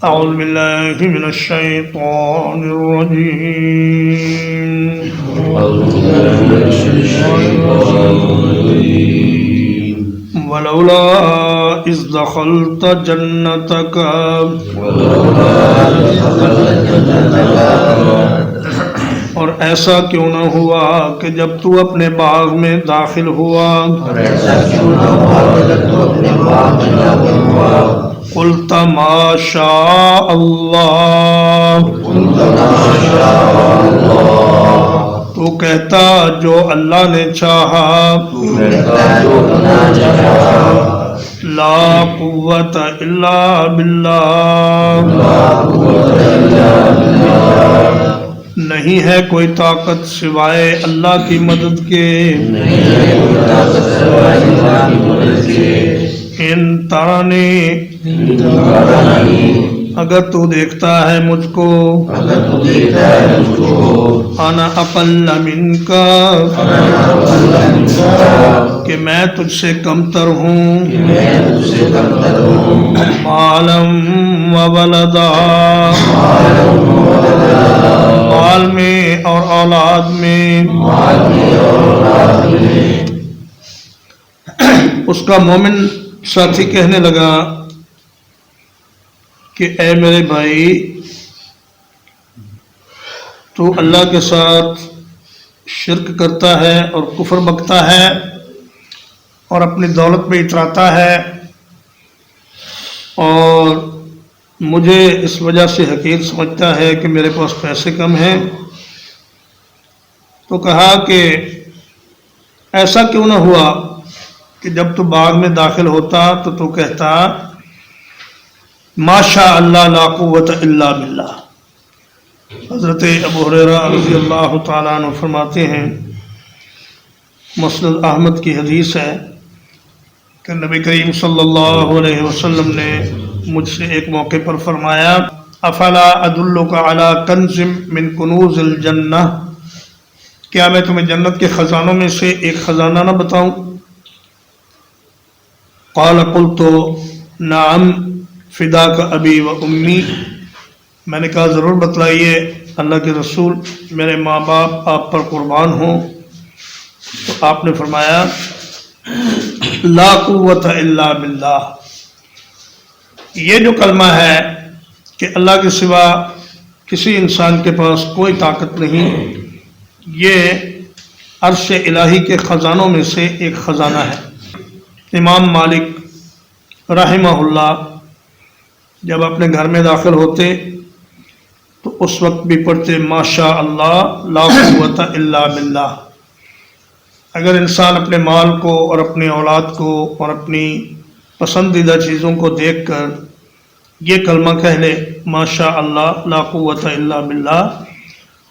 أعوذ بالله من الشيطان الرجيم ولولا إذ دخلت جنتك اور ایسا کیوں نہ ہوا کہ جب تو اپنے باغ میں داخل ہوا قلت ما شاء اللہ تو کہتا جو اللہ نے چاہا لا قوت الا باللہ نہیں ہے کوئی طاقت سوائے اللہ کی مدد کے ان ترانی اگر تو دیکھتا ہے مجھ کو انا اقل منک کہ میں تجھ سے کمتر ہوں مالا و ولدا مال میں اور اولاد میں اس کا مومن ساتھی کہنے لگا کہ اے میرے بھائی تو اللہ کے ساتھ شرک کرتا ہے اور کفر بکتا ہے اور اپنی دولت میں اتراتا ہے اور مجھے اس وجہ سے حقیر سمجھتا ہے کہ میرے پاس پیسے کم ہیں۔ تو کہا کہ ایسا کیوں نہ ہوا کہ جب تو باغ میں داخل ہوتا تو کہتا ماشاء اللہ لا قوت الا باللہ۔ حضرت ابو ہریرہ رضی اللہ تعالیٰ عنہ فرماتے ہیں، مسند احمد کی حدیث ہے کہ نبی کریم صلی اللہ علیہ وسلم نے مجھ سے ایک موقع پر فرمایا افلا ادلک علی کنز من کنوز الجنہ، کیا میں تمہیں جنت کے خزانوں میں سے ایک خزانہ نہ بتاؤں؟ قال قلت نعم فداک ابی و امی، میں نے کہا ضرور بتلائیے اللہ کے رسول، میرے ماں باپ آپ پر قربان ہوں۔ تو آپ نے فرمایا لا قوت الا باللہ، یہ جو کلمہ ہے کہ اللہ کے سوا کسی انسان کے پاس کوئی طاقت نہیں، یہ عرش الہی کے خزانوں میں سے ایک خزانہ ہے۔ امام مالک رحمہ اللہ جب اپنے گھر میں داخل ہوتے تو اس وقت بھی پڑھتے ماشاء اللہ لا قوت الا باللہ۔ اگر انسان اپنے مال کو اور اپنی اولاد کو اور اپنی پسندیدہ چیزوں کو دیکھ کر یہ کلمہ کہہ لے ماشاء اللہ لا قوت الا باللہ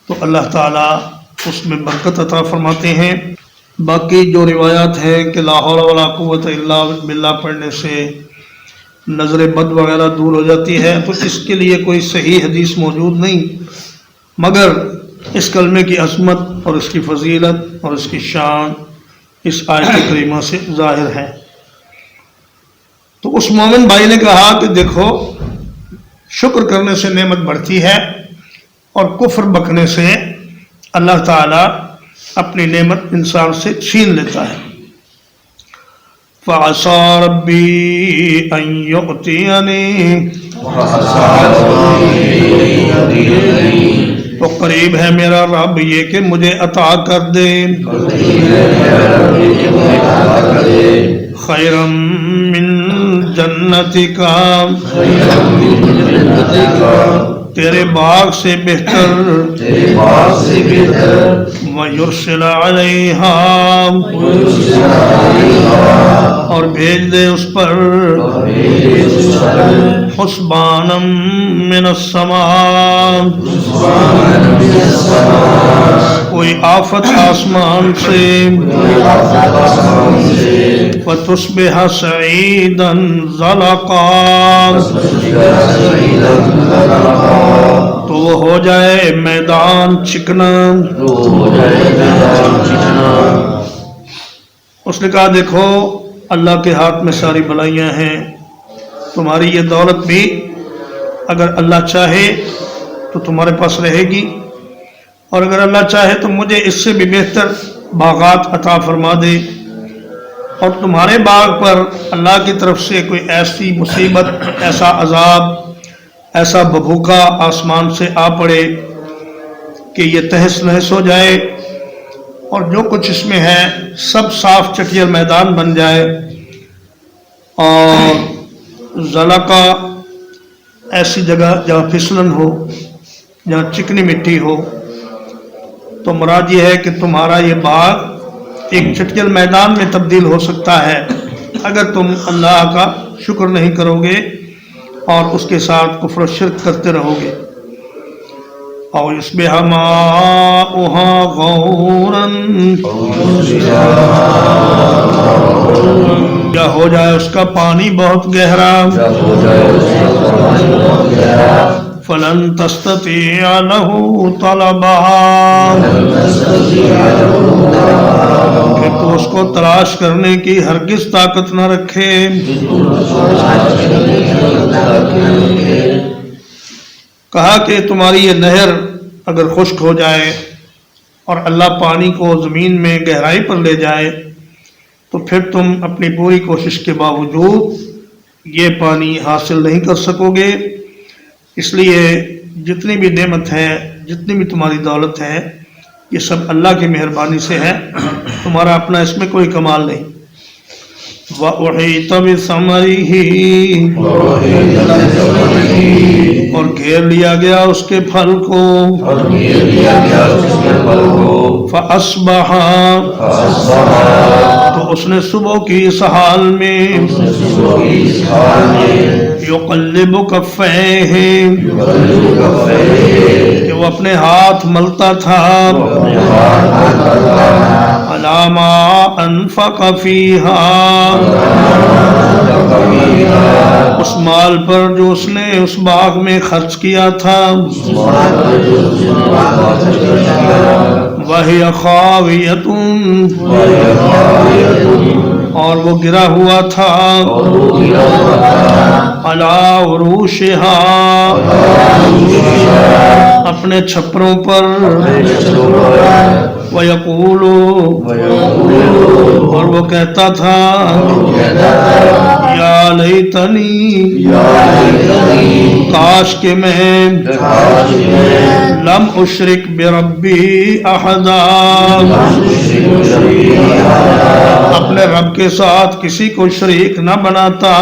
تو اللہ تعالیٰ اس میں برکت عطا فرماتے ہیں۔ باقی جو روایات ہیں کہ لا حول ولا قوت الا باللہ پڑھنے سے نظر بد وغیرہ دور ہو جاتی ہے، تو اس کے لیے کوئی صحیح حدیث موجود نہیں، مگر اس کلمے کی عظمت اور اس کی فضیلت اور اس کی شان اس آیت کریمہ سے ظاہر ہے۔ تو اس مومن بھائی نے کہا کہ دیکھو شکر کرنے سے نعمت بڑھتی ہے اور کفر بکنے سے اللہ تعالیٰ اپنی نعمت انسان سے چھین لیتا ہے۔ فَعَسَى رَبِّي أَن يُؤْتِيَنِي، تو قریب ہے میرا رب یہ کہ مجھے عطا کر دے خیرا من جنتک، تیرے باغ سے بہتر، وَيُرْسِلَ عَلَيْهَا، اور بھیج دے اس پر حسبانا من السماء، کوئی آفت آسمان سے، فَتُصْبِحَ سَعِيدًا زَلَقًا، تو وہ ہو جائے میدان چکنا۔ اس نے کہا دیکھو اللہ کے ہاتھ میں ساری بلائیاں ہیں، تمہاری یہ دولت بھی اگر اللہ چاہے تو تمہارے پاس رہے گی، اور اگر اللہ چاہے تو مجھے اس سے بھی بہتر باغات عطا فرما دے، اور تمہارے باغ پر اللہ کی طرف سے کوئی ایسی مصیبت، ایسا عذاب، ایسا بھبوکا آسمان سے آ پڑے کہ یہ تہس نہس ہو جائے، اور جو کچھ اس میں ہے سب صاف چٹیل میدان بن جائے، اور زلقہ ایسی جگہ جہاں پھسلن ہو، جہاں چکنی مٹی ہو۔ تو مراد یہ ہے کہ تمہارا یہ باغ ایک چٹیل میدان میں تبدیل ہو سکتا ہے اگر تم اللہ کا شکر نہیں کرو گے اور اس کے ساتھ کفر و شرک کرتے رہو گے۔ اور یصبح ماؤها غورا، یا ہو جائے اس کا پانی بہت گہرا، فلن تستطيع له طلبا، کہ تو اس کو تلاش کرنے کی ہرگز طاقت نہ رکھے۔ کہا کہ تمہاری یہ نہر اگر خشک ہو جائے اور اللہ پانی کو زمین میں گہرائی پر لے جائے تو پھر تم اپنی پوری کوشش کے باوجود یہ پانی حاصل نہیں کر سکو گے۔ اس لیے جتنی بھی نعمت ہے، جتنی بھی تمہاری دولت ہے، یہ سب اللہ کی مہربانی سے ہے، تمہارا اپنا اس میں کوئی کمال نہیں۔ وَأُحِيطَ بِثَمَرِهِ، اور گھیر لیا گیا اس کے پھل کو، فَأَصْبَحَ، تو اس نے صبح کی اس حال میں، يُقَلِّبُ كَفَّيْهِ، کہ وہ اپنے ہاتھ ملتا تھا، عَلَى مَا أَنفَقَ فِيهَا، اس مال پر جو اس نے اس باغ میں خرچ کیا تھا، وَهِيَ خَاوِيَةٌ، اور وہ گرا ہوا تھا، عَلَى عُرُوشِهَا، اپنے چھپروں پر، وَيَقُولُ، اور وہ کہتا تھا، یا لیتنی، کاش کہ میں، لم اشرک بربی احدا، اپنے رب کے ساتھ کسی کو شریک نہ بناتا۔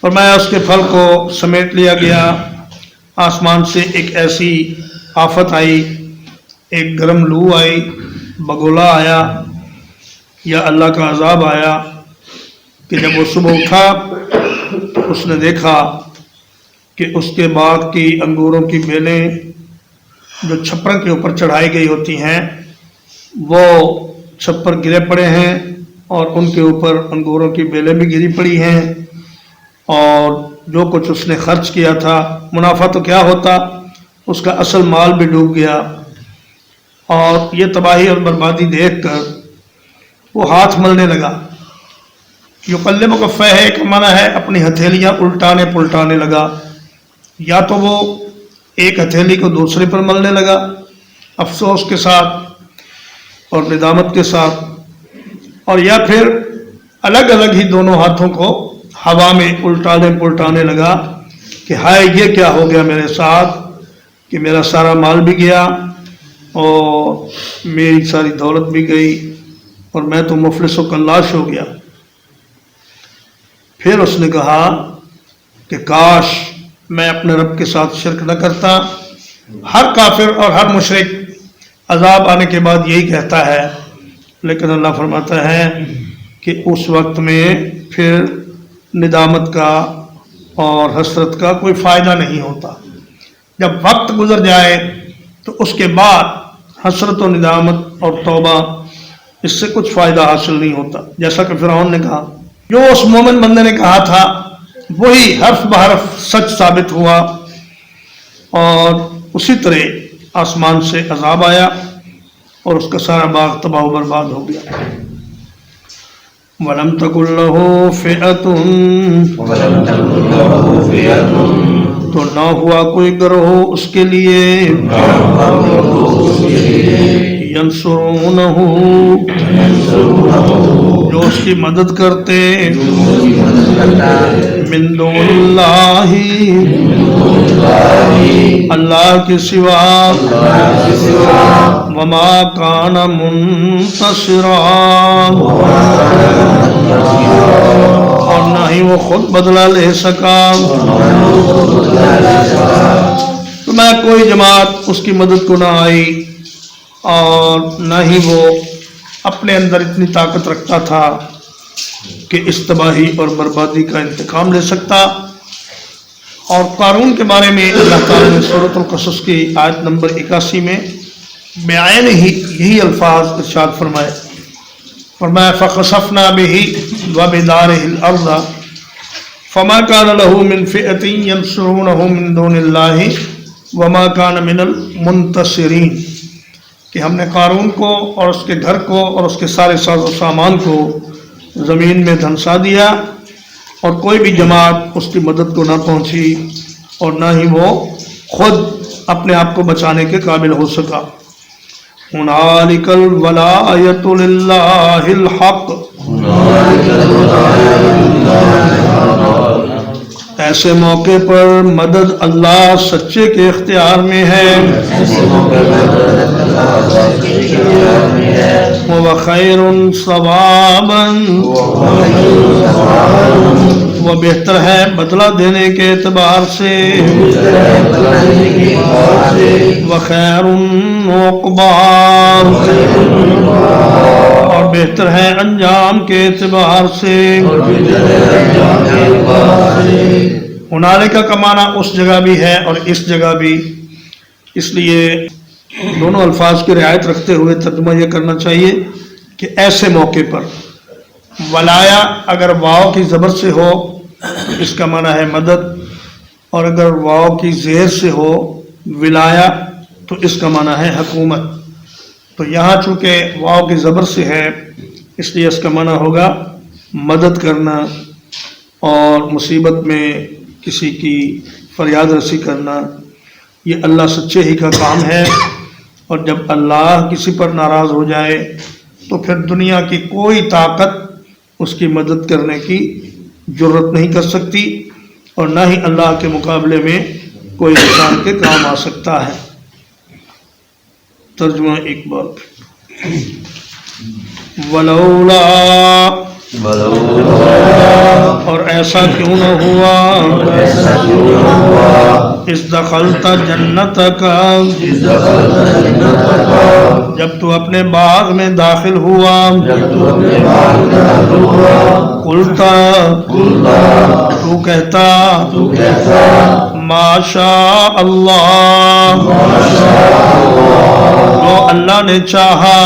فرمایا اس کے پھل کو سمیٹ لیا گیا، آسمان سے ایک ایسی آفت آئی، ایک گرم لو آئی، بگولا آیا یا اللہ کا عذاب آیا کہ جب وہ صبح اٹھا تو اس نے دیکھا کہ اس کے باغ کی انگوروں کی بیلیں جو چھپر کے اوپر چڑھائی گئی ہوتی ہیں وہ چھپر گرے پڑے ہیں، اور ان کے اوپر انگوروں کی بیلیں بھی گری پڑی ہیں، اور جو کچھ اس نے خرچ کیا تھا، منافع تو کیا ہوتا، اس کا اصل مال بھی ڈوب گیا۔ اور یہ تباہی اور بربادی دیکھ کر وہ ہاتھ ملنے لگا۔ یقلب کفیہ کا معنی ہے اپنی ہتھیلیاں الٹانے پلٹانے لگا، یا تو وہ ایک ہتھیلی کو دوسرے پر ملنے لگا افسوس کے ساتھ اور ندامت کے ساتھ، اور یا پھر الگ الگ ہی دونوں ہاتھوں کو ہوا میں الٹانے پلٹانے لگا کہ ہائے یہ کیا ہو گیا میرے ساتھ کہ میرا سارا مال بھی گیا اور میری ساری دولت بھی گئی اور میں تو مفلس و کلاش ہو گیا۔ پھر اس نے کہا کہ کاش میں اپنے رب کے ساتھ شرک نہ کرتا۔ ہر کافر اور ہر مشرک عذاب آنے کے بعد یہی کہتا ہے، لیکن اللہ فرماتا ہے کہ اس وقت میں پھر ندامت کا اور حسرت کا کوئی فائدہ نہیں ہوتا۔ جب وقت گزر جائے تو اس کے بعد حسرت و ندامت اور توبہ اس سے کچھ فائدہ حاصل نہیں ہوتا۔ جیسا کہ فرعون نے کہا، جو اس مومن بندے نے کہا تھا وہی حرف بحرف سچ ثابت ہوا، اور اسی طرح آسمان سے عذاب آیا اور اس کا سارا باغ تباہ و برباد ہو گیا۔ وَلَمْ تَكُنْ لَهُ فِئَةٌ تو نہ ہوا کوئی گروہ اس کے لیے ینصرونہ جو اس کی مدد کرتے من دون اللہ اللہ کے سوا وما کان منتصرا اور نہ ہی وہ خود بدلہ لے سکا تو میں کوئی جماعت اس کی مدد کو نہ آئی اور نہ ہی وہ اپنے اندر اتنی طاقت رکھتا تھا کہ اس تباہی اور بربادی کا انتقام لے سکتا. اور قارون کے بارے میں اللہ تعالیٰ نے سورۃ القصص کی آیت نمبر 81 میں بعین ہی یہی الفاظ ارشاد فرمائے فَخَسَفْنَا بِهِ وَبِدَارِهِ الْأَرْضَ فَمَا كَانَ لَهُ مِنْ فِئَةٍ يَنْصُرُونَهُ مِنْ دُونِ اللَّهِ وَمَا كَانَ مِنَ الْمُنْتَصِرِينَ کہ ہم نے قارون کو اور اس کے گھر کو اور اس کے سارے ساز و سامان کو زمین میں دھنسا دیا اور کوئی بھی جماعت اس کی مدد کو نہ پہنچی اور نہ ہی وہ خود اپنے آپ کو بچانے کے قابل ہو سکا. هُنَالِكَ الْوَلَایَةُ لِلَّهِ الْحَقِّ ایسے موقع پر مدد اللہ سچے کے اختیار میں ہے. وَخَيْرٌ ثَوَابًا وہ بہتر ہے بدلہ دینے کے اعتبار سے. وَخَيْرٌ عُقْبًا اور بہتر ہے انجام کے اعتبار سے. ہنالکا کا معنی اس جگہ بھی ہے اور اس جگہ بھی، اس لیے دونوں الفاظ کی رعایت رکھتے ہوئے ترجمہ یہ کرنا چاہیے کہ ایسے موقع پر. ولایا اگر واو کی زبر سے ہو اس کا معنی ہے مدد، اور اگر واو کی زیر سے ہو ولایا تو اس کا معنی ہے حکومت. تو یہاں چونکہ واو کی زبر سے ہے اس لیے اس کا معنی ہوگا مدد کرنا اور مصیبت میں کسی کی فریاد رسی کرنا. یہ اللہ سچے ہی کا کام ہے، اور جب اللہ کسی پر ناراض ہو جائے تو پھر دنیا کی کوئی طاقت اس کی مدد کرنے کی جرت نہیں کر سکتی، اور نہ ہی اللہ کے مقابلے میں کوئی انسان کے کام آ سکتا ہے. ترجمہ ایک بار ولولا اور ایسا کیوں نہ ہوا اس دخلت جنتک جب تو اپنے باغ میں داخل ہوا. قلتا تو کہتا ما شاء اللہ جو اللہ نے چاہا.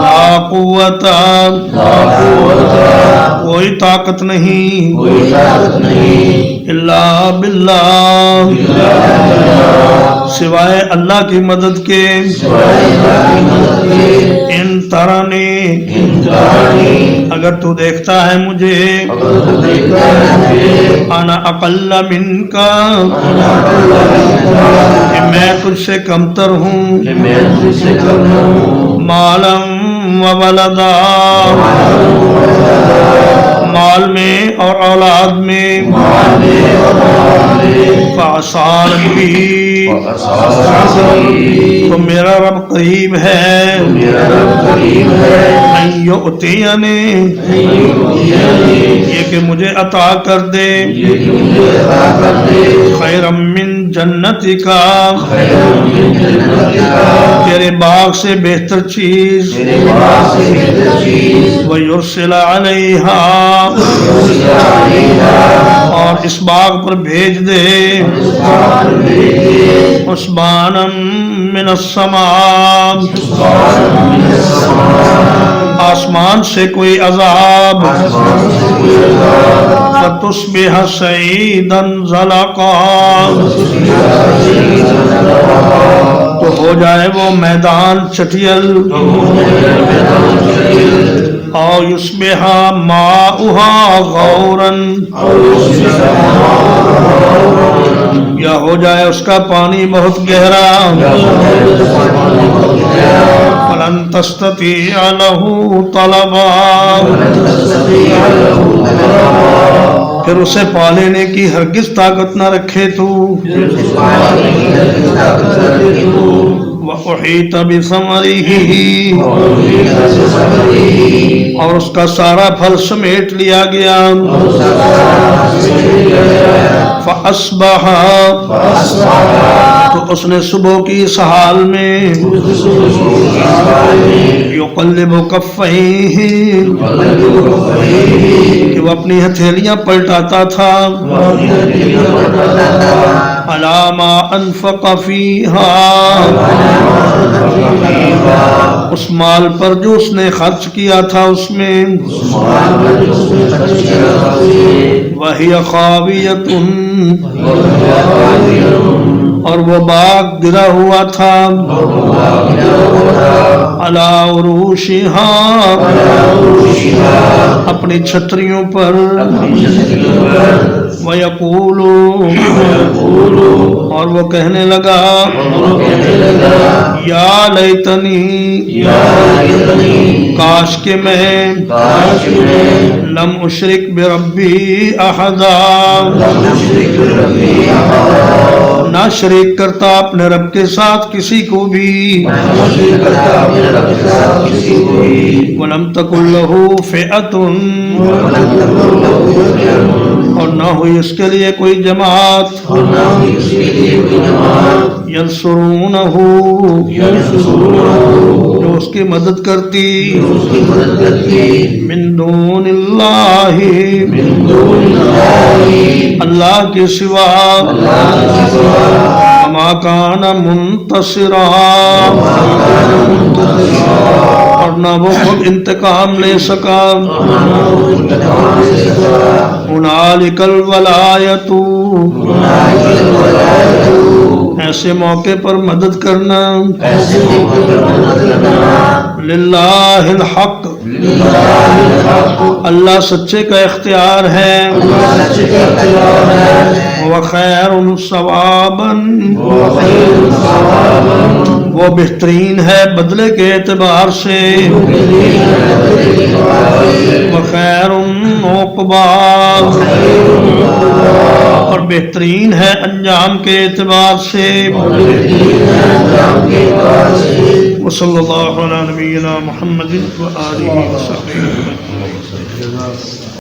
لا قوت کوئی طاقت نہیں الا باللہ سوائے اللہ کی مدد کے. ان ترانی اگر تو دیکھتا ہے مجھے انا اقل منک کہ میں تجھ سے کمتر ہوں. مالا و ولدا مال میں اور اولاد میں. فعصى ربی تو میرا رب قریب ہے. ان یؤتینی یہ کہ مجھے عطا کر دے. خیرا من جنتک تیرے باغ سے بہتر چیز. ویرسل علیہا اور اس باغ پر بھیج دے. حسبانا من السماء آسمان سے کوئی عذاب. فتصبح صعیدا زلقا تو ہو جائے وہ میدان چٹیل. او یصبح ماؤها غورا یا ہو جائے اس کا پانی بہت گہرا فلن تستطيع له طلبا پھر اسے پا لینے کی ہرگز طاقت نہ رکھے تو وَأُحِيطَ بِثَمَرِهِ اور اس کا سارا پھل سمیٹ لیا گیا فَأَصْبَحَ تو اس نے صبح کی اس حال میں يُقَلِّبُ كَفَّيْهِ کہ وہ اپنی ہتھیلیاں پلٹاتا تھا عَلَى مَا أَنفَقَ فِيهَا اس مال پر جو اس نے خرچ کیا تھا اس میں وَهِيَ خَاوِيَةٌ اور وہ باغ گرا ہوا تھا عَلَى عُرُوشِهَا اپنی چھتریوں پر وَيَقُولُ اور وہ کہنے لگا یا لیتنی کاش کہ میں لم اشرک بربی احدا نہ شریک کرتا اپنے رب کے ساتھ کسی کو بھی ولم تکن لہ فئۃ اور نہ ہوئی اس کے لیے کوئی جماعت ینصرونہ جو اس کی مدد کرتی من دون اللہ اللہ کے سوا وما کان منتصرا اور نہ وہ خود انتقام لے سکا ہنالک الولایۃ ایسے موقع پر مدد کرنا للہ الحق اللہ سچے کا اختیار ہے وخیر ثوابا وہ بہترین ہے بدلے کے اعتبار سے وخیر عقبا اور بہترین ہے انجام کے اعتبار سے وصلی اللہ علی نبینا محمد وآلہ وصحبہ